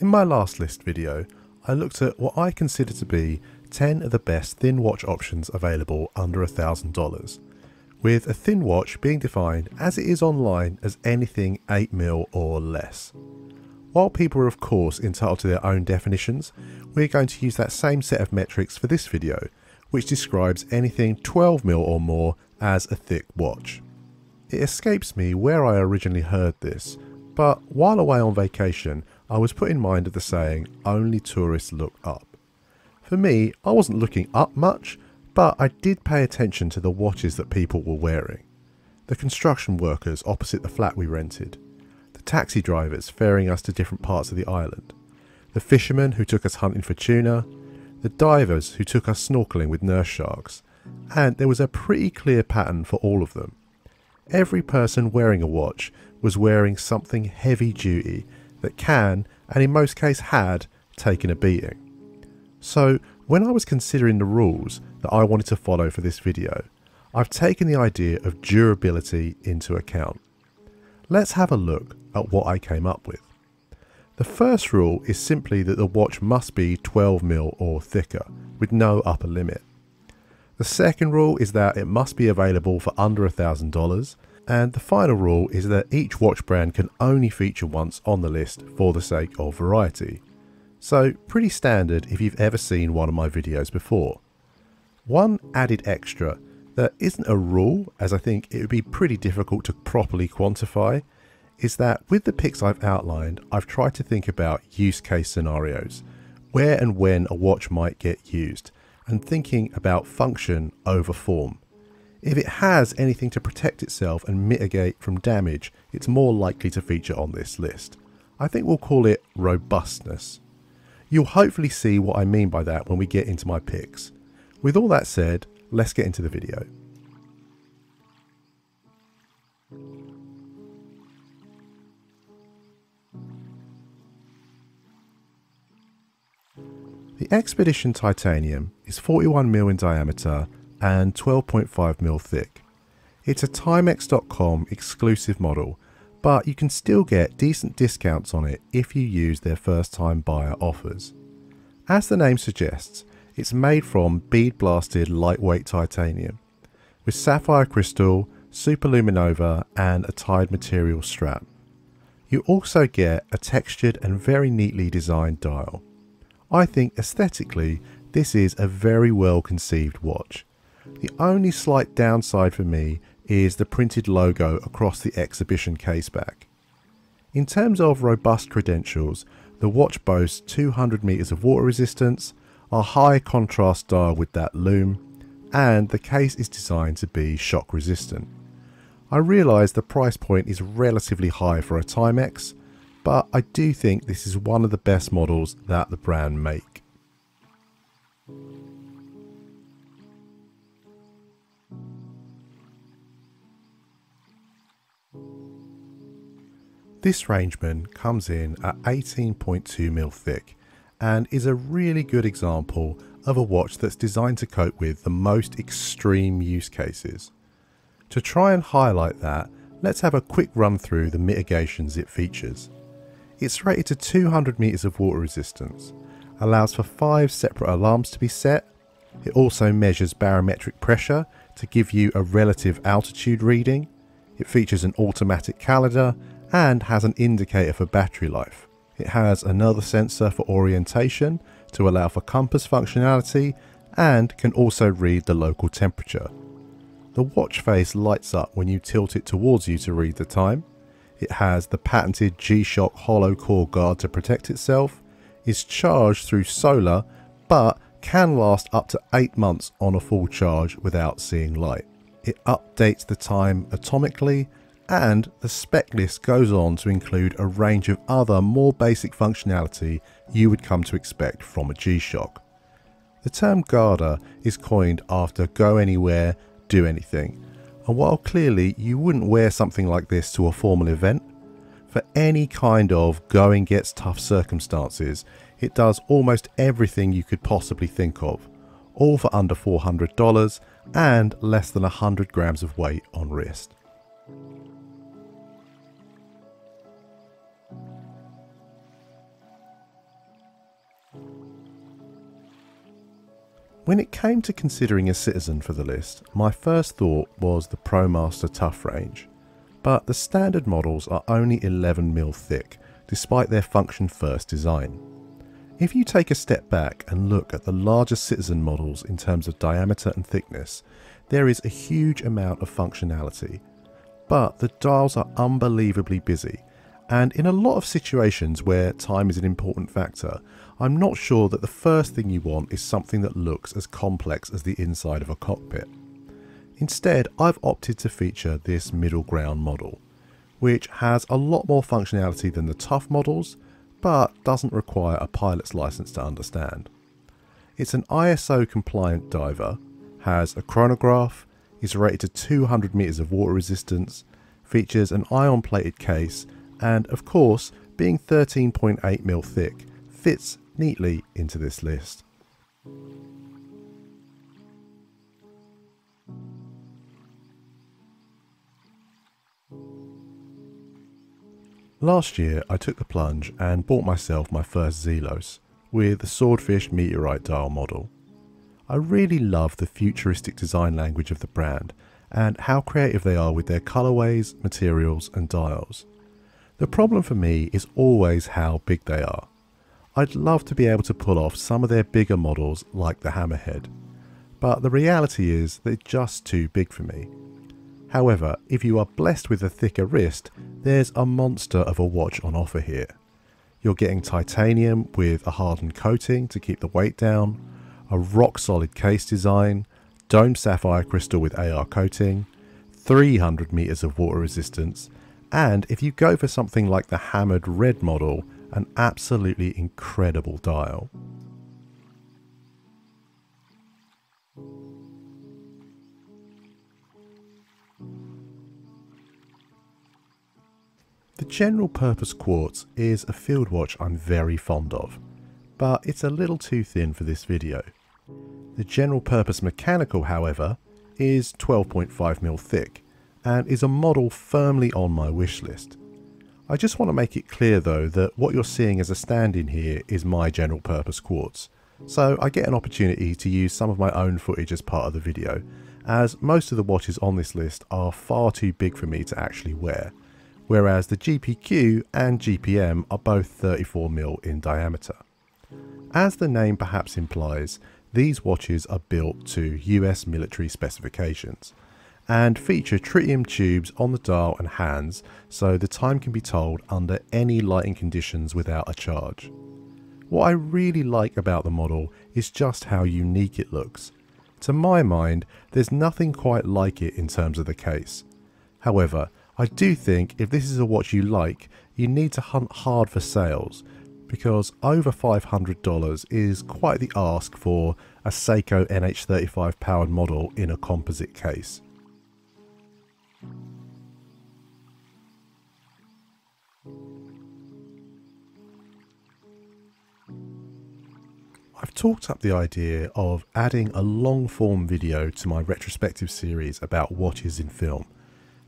In my last list video, I looked at what I consider to be 10 of the best thin watch options available under $1,000, with a thin watch being defined as it is online as anything 8mm or less. While people are of course entitled to their own definitions, we're going to use that same set of metrics for this video, which describes anything 12mm or more as a thick watch. It escapes me where I originally heard this, but while away on vacation, I was put in mind of the saying, only tourists look up. For me, I wasn't looking up much, but I did pay attention to the watches that people were wearing. The construction workers opposite the flat we rented, the taxi drivers ferrying us to different parts of the island, the fishermen who took us hunting for tuna, the divers who took us snorkeling with nurse sharks, and there was a pretty clear pattern for all of them. Every person wearing a watch was wearing something heavy duty that can, and in most cases had, taken a beating. So when I was considering the rules that I wanted to follow for this video, I've taken the idea of durability into account. Let's have a look at what I came up with. The first rule is simply that the watch must be 12mm or thicker, with no upper limit. The second rule is that it must be available for under $1,000, and the final rule is that each watch brand can only feature once on the list for the sake of variety. So pretty standard if you've ever seen one of my videos before. One added extra that isn't a rule, as I think it would be pretty difficult to properly quantify, is that with the picks I've outlined, I've tried to think about use case scenarios, where and when a watch might get used, and thinking about function over form. If it has anything to protect itself and mitigate from damage, it's more likely to feature on this list. I think we'll call it robustness. You'll hopefully see what I mean by that when we get into my picks. With all that said, let's get into the video. The Expedition Titanium is 41mm in diameter and 12.5mm thick. It's a Timex.com exclusive model, but you can still get decent discounts on it if you use their first time buyer offers. As the name suggests, it's made from bead blasted lightweight titanium, with sapphire crystal, superluminova and a tied material strap. You also get a textured and very neatly designed dial. I think aesthetically this is a very well conceived watch. The only slight downside for me is the printed logo across the exhibition caseback. In terms of robust credentials, the watch boasts 200 meters of water resistance, a high contrast dial with that lume, and the case is designed to be shock resistant. I realise the price point is relatively high for a Timex, but I do think this is one of the best models that the brand make. This Rangeman comes in at 18.2mm thick and is a really good example of a watch that's designed to cope with the most extreme use cases. To try and highlight that, let's have a quick run through the mitigations it features. It's rated to 200 meters of water resistance, allows for 5 separate alarms to be set. It also measures barometric pressure to give you a relative altitude reading. It features an automatic calendar and has an indicator for battery life. It has another sensor for orientation to allow for compass functionality and can also read the local temperature. The watch face lights up when you tilt it towards you to read the time. It has the patented GShock hollow core guard to protect itself, is charged through solar but can last up to 8 months on a full charge without seeing light. It updates the time atomically, and the spec list goes on to include a range of other more basic functionality you would come to expect from a G-Shock. The term Garda is coined after go anywhere, do anything, and while clearly you wouldn't wear something like this to a formal event, for any kind of going gets tough circumstances, it does almost everything you could possibly think of, all for under $400 and less than 100 grams of weight on wrist. When it came to considering a Citizen for the list, my first thought was the ProMaster Tough range, but the standard models are only 11mm thick, despite their function first design. If you take a step back and look at the larger Citizen models in terms of diameter and thickness, there is a huge amount of functionality, but the dials are unbelievably busy, and in a lot of situations where time is an important factor, I'm not sure that the first thing you want is something that looks as complex as the inside of a cockpit. Instead, I've opted to feature this middle ground model, which has a lot more functionality than the tough models, but doesn't require a pilot's license to understand. It's an ISO compliant diver, has a chronograph, is rated to 200 meters of water resistance, features an ion plated case, and of course, being 13.8mm thick, fits neatly into this list. Last year I took the plunge and bought myself my first Zelos with the Swordfish Meteorite dial model. I really love the futuristic design language of the brand and how creative they are with their colourways, materials and dials. The problem for me is always how big they are. I'd love to be able to pull off some of their bigger models like the Hammerhead, but the reality is they're just too big for me. However, if you are blessed with a thicker wrist, there's a monster of a watch on offer here. You're getting titanium with a hardened coating to keep the weight down, a rock solid case design, domed sapphire crystal with AR coating, 300 meters of water resistance, and if you go for something like the hammered red model, an absolutely incredible dial. The general purpose quartz is a field watch I'm very fond of, but it's a little too thin for this video. The general purpose mechanical, however, is 12.5mm thick and is a model firmly on my wish list. I just want to make it clear though that what you're seeing as a stand-in here is my general purpose quartz, so I get an opportunity to use some of my own footage as part of the video, as most of the watches on this list are far too big for me to actually wear, whereas the GPQ and GPM are both 34mm in diameter. As the name perhaps implies, these watches are built to US military specifications and feature tritium tubes on the dial and hands so the time can be told under any lighting conditions without a charge. What I really like about the model is just how unique it looks. To my mind, there's nothing quite like it in terms of the case. However, I do think if this is a watch you like, you need to hunt hard for sales, because over $500 is quite the ask for a Seiko NH35 powered model in a composite case. I've talked up the idea of adding a long form video to my retrospective series about watches in film,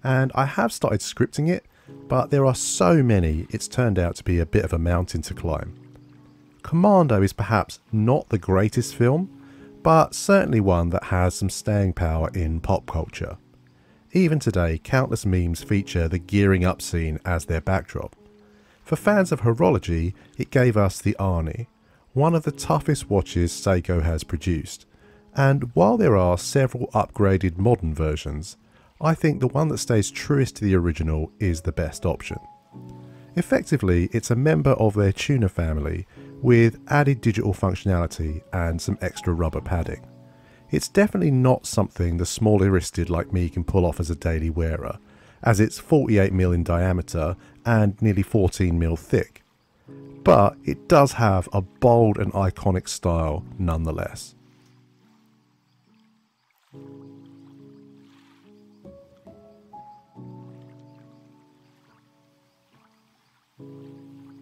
and I have started scripting it, but there are so many it's turned out to be a bit of a mountain to climb. Commando is perhaps not the greatest film, but certainly one that has some staying power in pop culture. Even today, countless memes feature the gearing up scene as their backdrop. For fans of horology, it gave us the Arie, one of the toughest watches Seiko has produced, and while there are several upgraded modern versions, I think the one that stays truest to the original is the best option. Effectively, it's a member of their tuner family with added digital functionality and some extra rubber padding. It's definitely not something the smaller wristed like me can pull off as a daily wearer, as it's 48mm in diameter and nearly 14mm thick. But it does have a bold and iconic style nonetheless.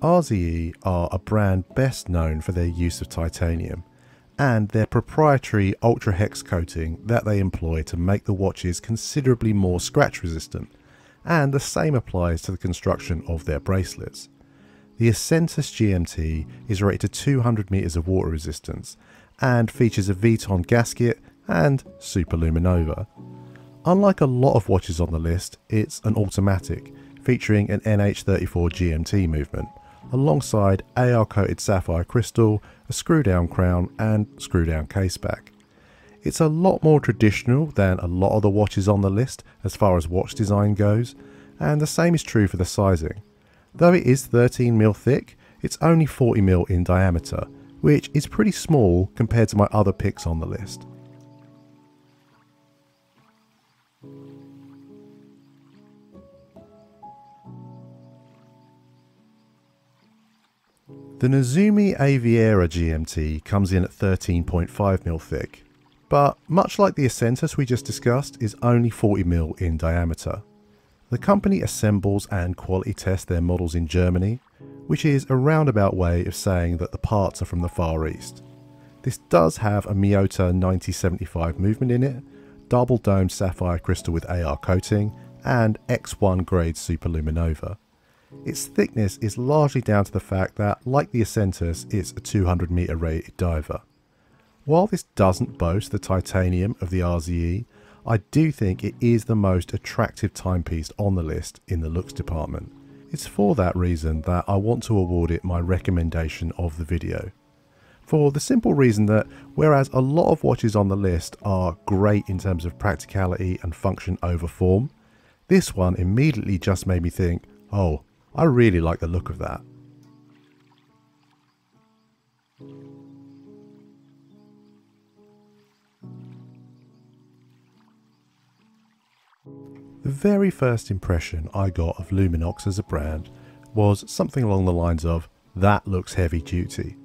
RZE are a brand best known for their use of titanium and their proprietary ultra hex coating that they employ to make the watches considerably more scratch resistant, and the same applies to the construction of their bracelets. The Ascentus GMT is rated to 200 meters of water resistance and features a Vuitton gasket and superluminova. Unlike a lot of watches on the list, it's an automatic, featuring an NH34 GMT movement, alongside AR coated sapphire crystal, a screw down crown and screw down caseback. It's a lot more traditional than a lot of the watches on the list as far as watch design goes, and the same is true for the sizing. Though it is 13mm thick, it's only 40mm in diameter, which is pretty small compared to my other picks on the list. The Nazumi Aviera GMT comes in at 13.5mm thick, but much like the Acentus we just discussed, is only 40mm in diameter. The company assembles and quality tests their models in Germany, which is a roundabout way of saying that the parts are from the Far East. This does have a Miyota 9075 movement in it, double domed sapphire crystal with AR coating, and X1 grade superluminova. Its thickness is largely down to the fact that, like the Acentus, it's a 200m rated diver. While this doesn't boast the titanium of the RZE, I do think it is the most attractive timepiece on the list in the looks department. It's for that reason that I want to award it my recommendation of the video. For the simple reason that whereas a lot of watches on the list are great in terms of practicality and function over form, this one immediately just made me think, oh, I really like the look of that. The very first impression I got of Luminox as a brand was something along the lines of, that looks heavy duty.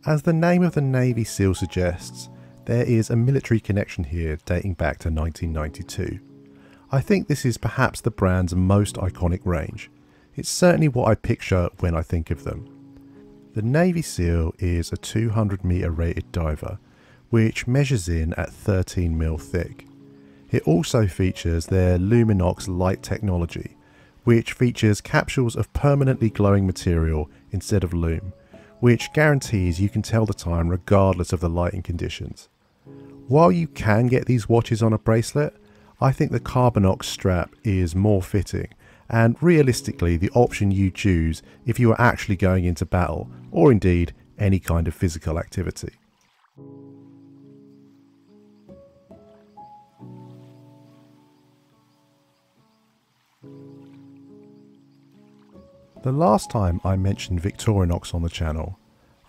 As the name of the Navy SEAL suggests, there is a military connection here dating back to 1992. I think this is perhaps the brand's most iconic range. It's certainly what I picture when I think of them. The Navy SEAL is a 200m rated diver, which measures in at 13mm thick. It also features their Luminox light technology, which features capsules of permanently glowing material instead of lume, which guarantees you can tell the time regardless of the lighting conditions. While you can get these watches on a bracelet, I think the Carbonox strap is more fitting, and realistically the option you choose if you are actually going into battle, or indeed any kind of physical activity. The last time I mentioned Victorinox on the channel,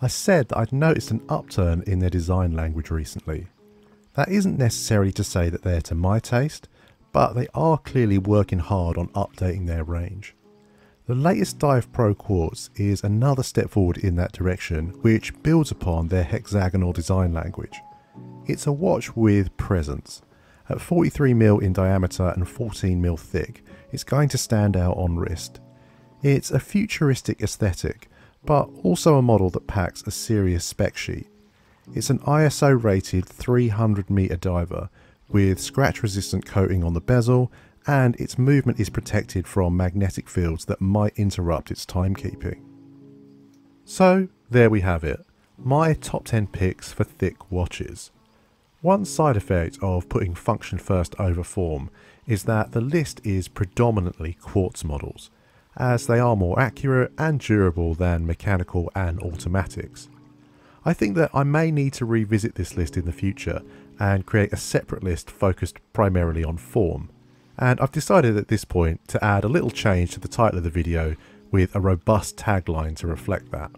I said that I'd noticed an upturn in their design language recently. That isn't necessarily to say that they're to my taste, but they are clearly working hard on updating their range. The latest Dive Pro Quartz is another step forward in that direction, which builds upon their hexagonal design language. It's a watch with presence. At 43mm in diameter and 14mm thick, it's going to stand out on wrist. It's a futuristic aesthetic, but also a model that packs a serious spec sheet. It's an ISO rated 300m diver with scratch resistant coating on the bezel, and its movement is protected from magnetic fields that might interrupt its timekeeping. So there we have it, my top 10 picks for thick watches. One side effect of putting function first over form is that the list is predominantly quartz models, as they are more accurate and durable than mechanical and automatics. I think that I may need to revisit this list in the future and create a separate list focused primarily on form, and I've decided at this point to add a little change to the title of the video with a robust tagline to reflect that.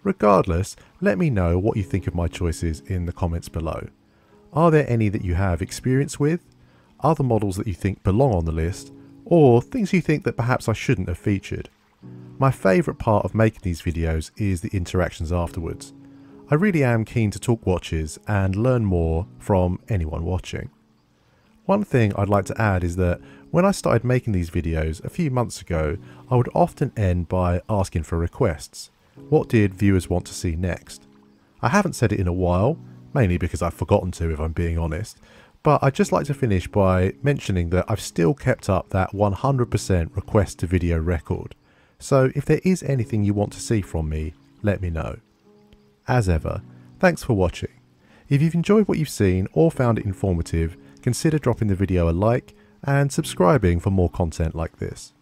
Regardless, let me know what you think of my choices in the comments below. Are there any that you have experience with, other models that you think belong on the list, or things you think that perhaps I shouldn't have featured? My favourite part of making these videos is the interactions afterwards. I really am keen to talk watches and learn more from anyone watching. One thing I'd like to add is that when I started making these videos a few months ago, I would often end by asking for requests. What did viewers want to see next? I haven't said it in a while, mainly because I've forgotten to if I'm being honest, but I'd just like to finish by mentioning that I've still kept up that 100% request to video record. So if there is anything you want to see from me, let me know. As ever, Thanks for watching. If you've enjoyed what you've seen or found it informative, consider dropping the video a like and subscribing for more content like this.